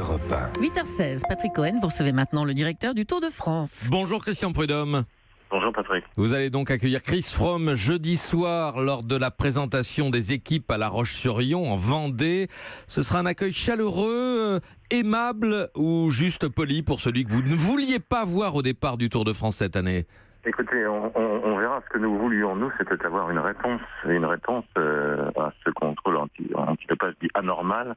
Europe 1. 8h16, Patrick Cohen, vous recevez maintenant le directeur du Tour de France. Bonjour Christian Prudhomme. Bonjour Patrick. Vous allez donc accueillir Chris Froome jeudi soir lors de la présentation des équipes à La Roche-sur-Yon en Vendée. Ce sera un accueil chaleureux, aimable ou juste poli pour celui que vous ne vouliez pas voir au départ du Tour de France cette année? Écoutez, on verra. Ce que nous voulions, nous, c'était avoir une réponse à ce contrôle antidopage dit anormal.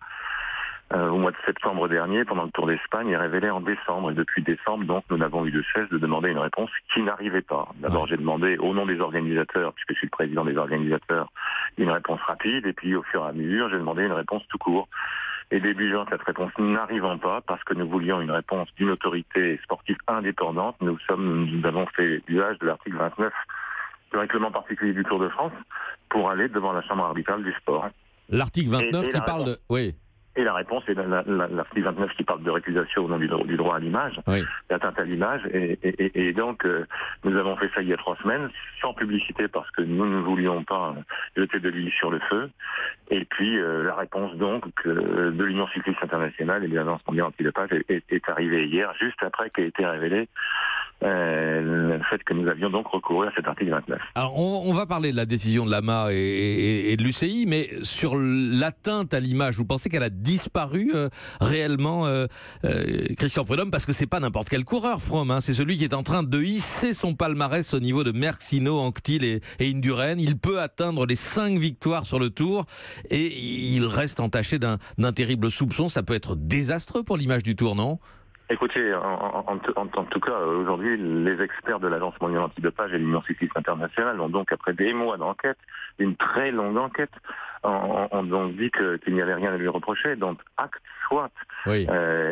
Au mois de septembre dernier, pendant le Tour d'Espagne, est révélé en décembre. Et depuis décembre, donc, nous n'avons eu de cesse de demander une réponse qui n'arrivait pas. D'abord, j'ai demandé, au nom des organisateurs, puisque je suis le président des organisateurs, une réponse rapide. Et puis, au fur et à mesure, j'ai demandé une réponse tout court. Et début juin, cette réponse n'arrivant pas, parce que nous voulions une réponse d'une autorité sportive indépendante, nous avons fait l'usage de l'article 29 du règlement particulier du Tour de France pour aller devant la chambre arbitrale du sport. L'article 29 qui parle de... Oui. Et la réponse est l'article 29 qui parle de récusation au nom du droit à l'image, oui, d'atteinte à l'image. Et donc, nous avons fait ça il y a 3 semaines, sans publicité, parce que nous ne voulions pas jeter de l'huile sur le feu. Et puis, la réponse donc de l'Union cycliste internationale et de l'Agence mondiale antidopage est arrivée hier, juste après qu'a été révélé le fait que nous avions donc recouru à cet article 29. Alors, on va parler de la décision de l'AMA et de l'UCI, mais sur l'atteinte à l'image, vous pensez qu'elle a disparu réellement, Christian Prudhomme, parce que c'est pas n'importe quel coureur, Froome, hein, c'est celui qui est en train de hisser son palmarès au niveau de Merckx, Hinault, Anquetil et Indurain. Il peut atteindre les 5 victoires sur le Tour et il reste entaché d'un terrible soupçon. Ça peut être désastreux pour l'image du Tour, non ? Écoutez, en tout cas, aujourd'hui, les experts de l'Agence mondiale antidopage et de l'Union cycliste internationale ont donc, après des mois d'enquête, une très longue enquête, ont donc dit qu'il n'y avait rien à lui reprocher. Donc, acte soit. Oui.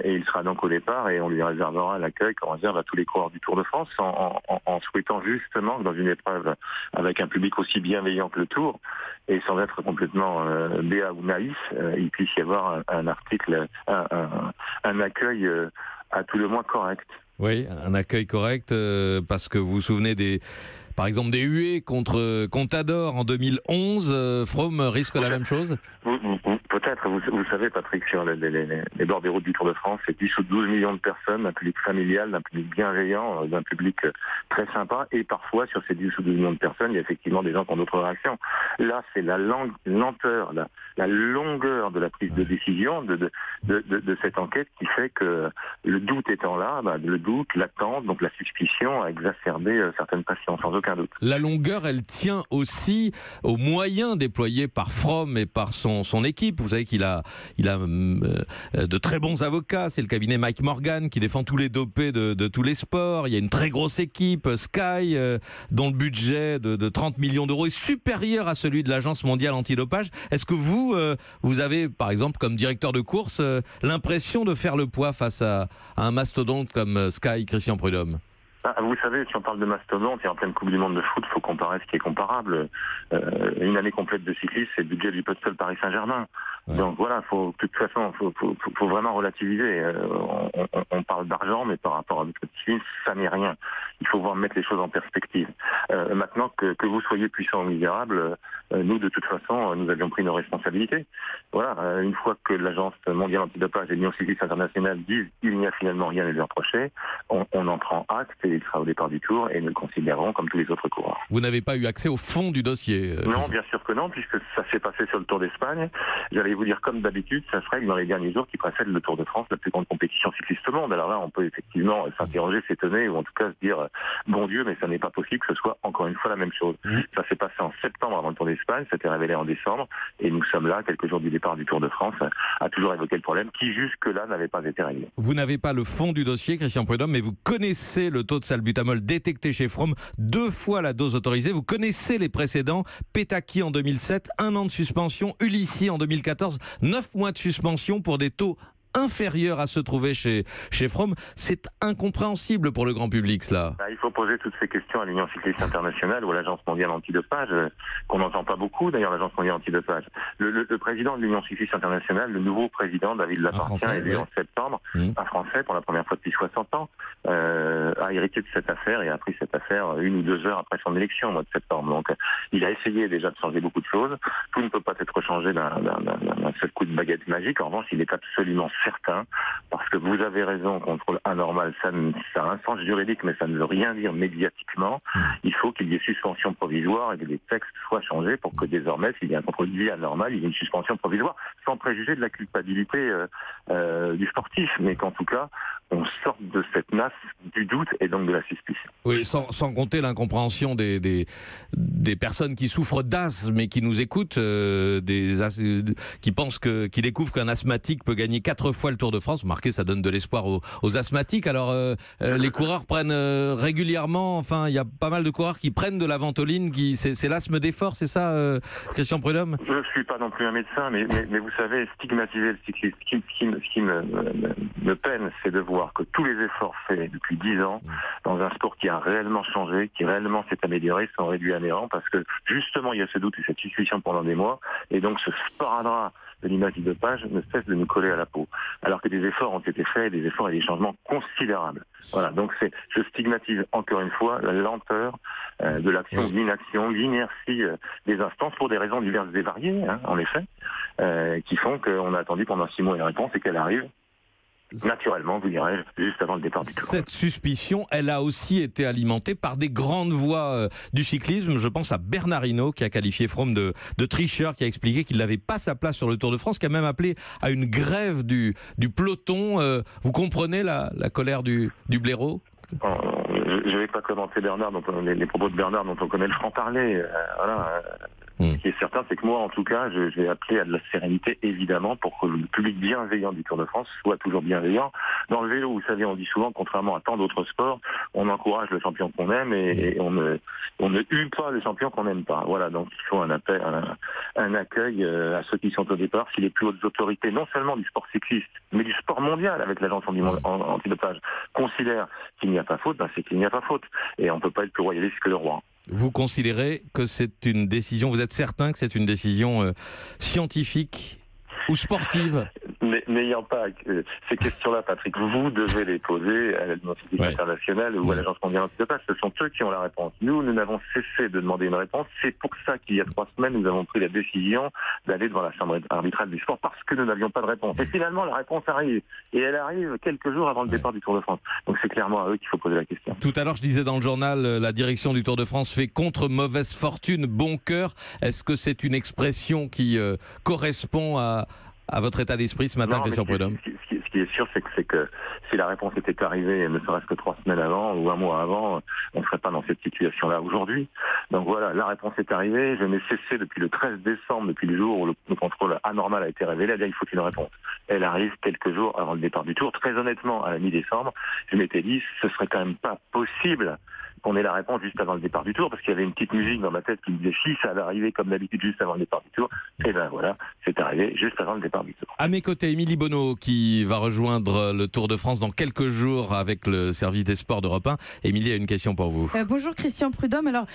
Et il sera donc au départ et on lui réservera l'accueil qu'on réserve à tous les coureurs du Tour de France en souhaitant justement que dans une épreuve avec un public aussi bienveillant que le Tour et sans être complètement béat ou naïf, il puisse y avoir un article, un accueil à tout le moins correct. Oui, un accueil correct, parce que vous vous souvenez par exemple des huées contre Contador en 2011. Froome risque la même chose? Peut-être, vous savez Patrick, sur les bords des routes du Tour de France, c'est 10 ou 12 millions de personnes, d'un public familial, d'un public bienveillant, d'un public très sympa, et parfois sur ces 10 ou 12 millions de personnes, il y a effectivement des gens qui ont d'autres réactions. Là, c'est la lenteur, la longueur de la prise de décision de cette enquête qui fait que le doute étant là, le doute, l'attente, donc la suspicion a exacerbé certaines passions, sans aucun doute. La longueur, elle tient aussi aux moyens déployés par Froome et par son équipe. Vous savez qu'il a de très bons avocats. C'est le cabinet Mike Morgan qui défend tous les dopés de tous les sports. Il y a une très grosse équipe, Sky, dont le budget de 30 millions d'euros est supérieur à celui de l'Agence mondiale antidopage. Est-ce que vous avez, par exemple, comme directeur de course, l'impression de faire le poids face à un mastodonte comme Sky, Christian Prudhomme? Vous savez, si on parle de mastodonte et en pleine Coupe du Monde de foot, il faut comparer ce qui est comparable. Une année complète de cyclisme, c'est le budget du seul Paris Saint-Germain. Ouais. Donc voilà, de toute façon, faut vraiment relativiser. On parle d'argent, mais par rapport à notre cyclisme, ça n'est rien. Il faut voir mettre les choses en perspective. Maintenant, que vous soyez puissant ou misérable, nous, de toute façon, nous avions pris nos responsabilités. Voilà, une fois que l'Agence mondiale antidopage et l'Union cycliste internationale disent qu'il n'y a finalement rien à lui reprocher, on en prend acte et il sera au départ du Tour et nous le considérons comme tous les autres coureurs. Vous n'avez pas eu accès au fond du dossier? Non, bien sûr que non, puisque ça s'est passé sur le Tour d'Espagne. J'allais vous dire, comme d'habitude, ça se règle dans les derniers jours qui précèdent le Tour de France, la plus grande compétition cycliste au monde. Alors là, on peut effectivement s'interroger, s'étonner, ou en tout cas se dire, bon Dieu, mais ça n'est pas possible que ce soit encore une fois la même chose. Ça s'est passé en septembre avant le Tour d'Espagne, ça s'est révélé en décembre, et nous sommes là, quelques jours du départ du Tour de France, à toujours évoquer le problème qui jusque-là n'avait pas été réglé. Vous n'avez pas le fond du dossier, Christian Prudhomme, mais vous connaissez le taux de salbutamol détecté chez Froome, 2 fois la dose autorisée. Vous connaissez les précédents, Petacchi en 2007, 1 an de suspension, Ulissi en 2014, 9 mois de suspension pour des taux inférieurs à se trouver chez Froome. C'est incompréhensible pour le grand public, cela. Il faut poser toutes ces questions à l'Union cycliste internationale ou à l'Agence mondiale antidopage, qu'on n'entend pas beaucoup, d'ailleurs, l'Agence mondiale antidopage. Le président de l'Union cycliste internationale, le nouveau président, David Lapartien, élu en septembre, un Français pour la première fois depuis 60 ans, a hérité de cette affaire et a pris cette affaire 1 ou 2 heures après son élection au mois de septembre. Donc, il a essayé déjà de changer beaucoup de choses. Tout ne peut pas être changé d'un seul coup de baguette magique. En revanche, il est absolument certain, parce que vous avez raison, contrôle anormal, ça a un sens juridique, mais ça ne veut rien dire médiatiquement. Il faut qu'il y ait suspension provisoire et que les textes soient changés pour que désormais, s'il y a un contrôle dit anormal, il y ait une suspension provisoire, sans préjuger de la culpabilité du sportif, mais qu'en tout cas, on sorte de cette nasse du doute et donc de la suspicion. Oui, sans compter l'incompréhension des personnes qui souffrent d'asthme et qui nous écoutent, qui pensent qui découvrent qu'un asthmatique peut gagner 4 fois le Tour de France. Remarquez, ça donne de l'espoir aux asthmatiques. Alors, les coureurs prennent régulièrement, enfin, il y a pas mal de coureurs qui prennent de la ventoline, c'est l'asthme d'effort, c'est ça, Christian Prudhomme? Je ne suis pas non plus un médecin, mais vous savez, stigmatiser le cycliste, ce qui me peine, c'est de voir que tous les efforts faits depuis 10 ans dans un sport qui a réellement changé, qui réellement s'est amélioré, sont réduits à néant parce que justement il y a ce doute et cette suspicion pendant des mois, et donc ce sparadrap de l'image du dopage ne cesse de nous coller à la peau. Alors que des efforts ont été faits, des efforts et des changements considérables. Voilà, donc je stigmatise encore une fois la lenteur de l'action, de l'inaction, l'inertie des instances pour des raisons diverses et variées, en effet, qui font qu'on a attendu pendant 6 mois une réponse et qu'elle arrive naturellement, vous dirais-je, juste avant le départ du Tour. Cette suspicion, elle a aussi été alimentée par des grandes voix du cyclisme. Je pense à Bernard Hinault, qui a qualifié Froome de tricheur, qui a expliqué qu'il n'avait pas sa place sur le Tour de France, qui a même appelé à une grève du peloton. Vous comprenez la colère du blaireau? Je ne vais pas commenter Bernard, les propos de Bernard dont on connaît le franc-parler. Voilà. Ce qui est certain, c'est que moi, en tout cas, je vais appeler à de la sérénité, évidemment, pour que le public bienveillant du Tour de France soit toujours bienveillant. Dans le vélo, vous savez, on dit souvent, contrairement à tant d'autres sports, on encourage le champion qu'on aime et on ne hue pas le champion qu'on n'aime pas. Voilà, donc il faut un accueil à ceux qui sont au départ. Si les plus hautes autorités, non seulement du sport cycliste, mais du sport mondial, avec l'Agence antidopage, considèrent qu'il n'y a pas faute, c'est qu'il n'y a pas faute. Et on ne peut pas être plus royaliste que le roi. Vous considérez que c'est une décision, vous êtes certain que c'est une décision scientifique ou sportive? N'ayant pas ces questions-là, Patrick, vous devez les poser à l'Administration internationale ou à l'Agence mondiale antidopage. Ce sont eux qui ont la réponse. Nous n'avons cessé de demander une réponse. C'est pour ça qu'il y a 3 semaines, nous avons pris la décision d'aller devant la Chambre arbitrale du sport parce que nous n'avions pas de réponse. Et finalement, la réponse arrive. Et elle arrive quelques jours avant le départ du Tour de France. Donc c'est clairement à eux qu'il faut poser la question. Tout à l'heure, je disais dans le journal, la direction du Tour de France fait contre mauvaise fortune, bon cœur. Est-ce que c'est une expression qui correspond à votre état d'esprit ce matin, Christian Prudhomme? Ce qui est sûr, c'est que si la réponse était arrivée, ne serait-ce que 3 semaines avant ou 1 mois avant, on ne serait pas dans cette situation-là aujourd'hui. Donc voilà, la réponse est arrivée. Je n'ai cessé depuis le 13 décembre, depuis le jour où le contrôle anormal a été révélé, il faut une réponse. Elle arrive quelques jours avant le départ du Tour. Très honnêtement, à la mi-décembre, je m'étais dit, ce serait quand même pas possible qu'on ait la réponse juste avant le départ du Tour, parce qu'il y avait une petite musique dans ma tête qui me disait si ça allait arriver comme d'habitude juste avant le départ du Tour, et ben voilà, c'est arrivé juste avant le départ du Tour. À mes côtés, Émilie Bonneau, qui va rejoindre le Tour de France dans quelques jours avec le service des sports d'Europe 1. Émilie a une question pour vous. Bonjour Christian Prudhomme. Alors,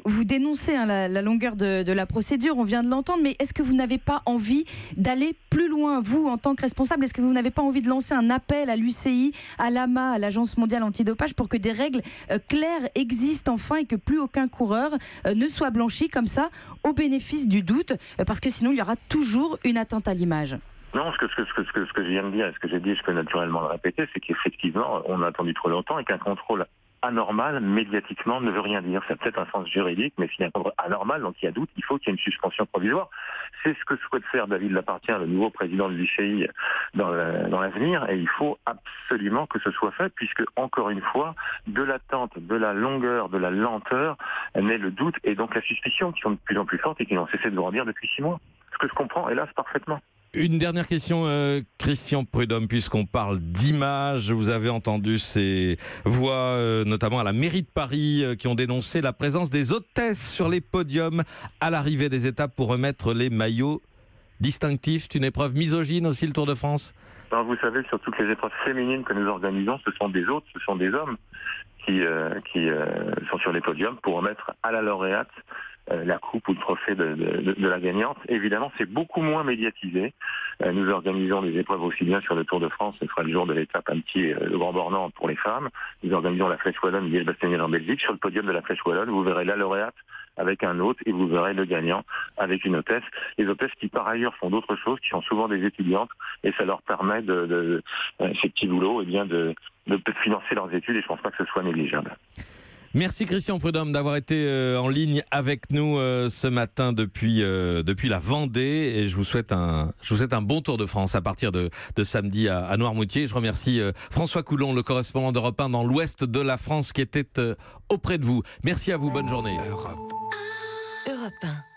vous dénoncez la longueur de la procédure, on vient de l'entendre, mais est-ce que vous n'avez pas envie d'aller plus loin, vous, en tant que responsable? Est-ce que vous n'avez pas envie de lancer un appel à l'UCI, à l'AMA, à l'Agence mondiale antidopage, pour que des règles claires existe enfin et que plus aucun coureur ne soit blanchi comme ça au bénéfice du doute, parce que sinon il y aura toujours une atteinte à l'image. Non, ce que je viens de dire et ce que j'ai dit, je peux naturellement le répéter, c'est qu'effectivement on a attendu trop longtemps et qu'un contrôle anormal, médiatiquement, ne veut rien dire. Ça a peut-être un sens juridique, mais s'il y a un contrôle anormal, donc il y a doute, il faut qu'il y ait une suspension provisoire. C'est ce que souhaite faire David Lapartien, le nouveau président de l'UCI, dans l'avenir, et il faut absolument que ce soit fait, puisque, encore une fois, de l'attente, de la longueur, de la lenteur, naît le doute, et donc la suspicion, qui sont de plus en plus fortes et qui n'ont cessé de grandir depuis 6 mois. Ce que je comprends, hélas, parfaitement. Une dernière question, Christian Prudhomme, puisqu'on parle d'image. Vous avez entendu ces voix, notamment à la mairie de Paris, qui ont dénoncé la présence des hôtesses sur les podiums à l'arrivée des étapes pour remettre les maillots distinctifs. C'est une épreuve misogyne aussi, le Tour de France? Alors, vous savez, sur toutes les épreuves féminines que nous organisons, ce sont des autres, ce sont des hommes qui sont sur les podiums pour remettre à la lauréate la coupe ou le trophée de la gagnante. Évidemment, c'est beaucoup moins médiatisé. Nous organisons des épreuves aussi bien sur le Tour de France, ce sera le jour de l'étape Annecy, le Grand Bornand pour les femmes. Nous organisons la Flèche Wallonne, Liège-Bastogne-Liège en Belgique. Sur le podium de la Flèche Wallonne, vous verrez la lauréate avec un hôte et vous verrez le gagnant avec une hôtesse. Les hôtesses qui par ailleurs font d'autres choses, qui sont souvent des étudiantes et ça leur permet ces petits boulots de financer leurs études et je ne pense pas que ce soit négligeable. Merci Christian Prudhomme d'avoir été en ligne avec nous ce matin depuis la Vendée et je vous souhaite un bon Tour de France à partir de samedi à Noirmoutier. Je remercie François Coulon, le correspondant d'Europe 1 dans l'ouest de la France qui était auprès de vous. Merci à vous, bonne journée. Europe 1.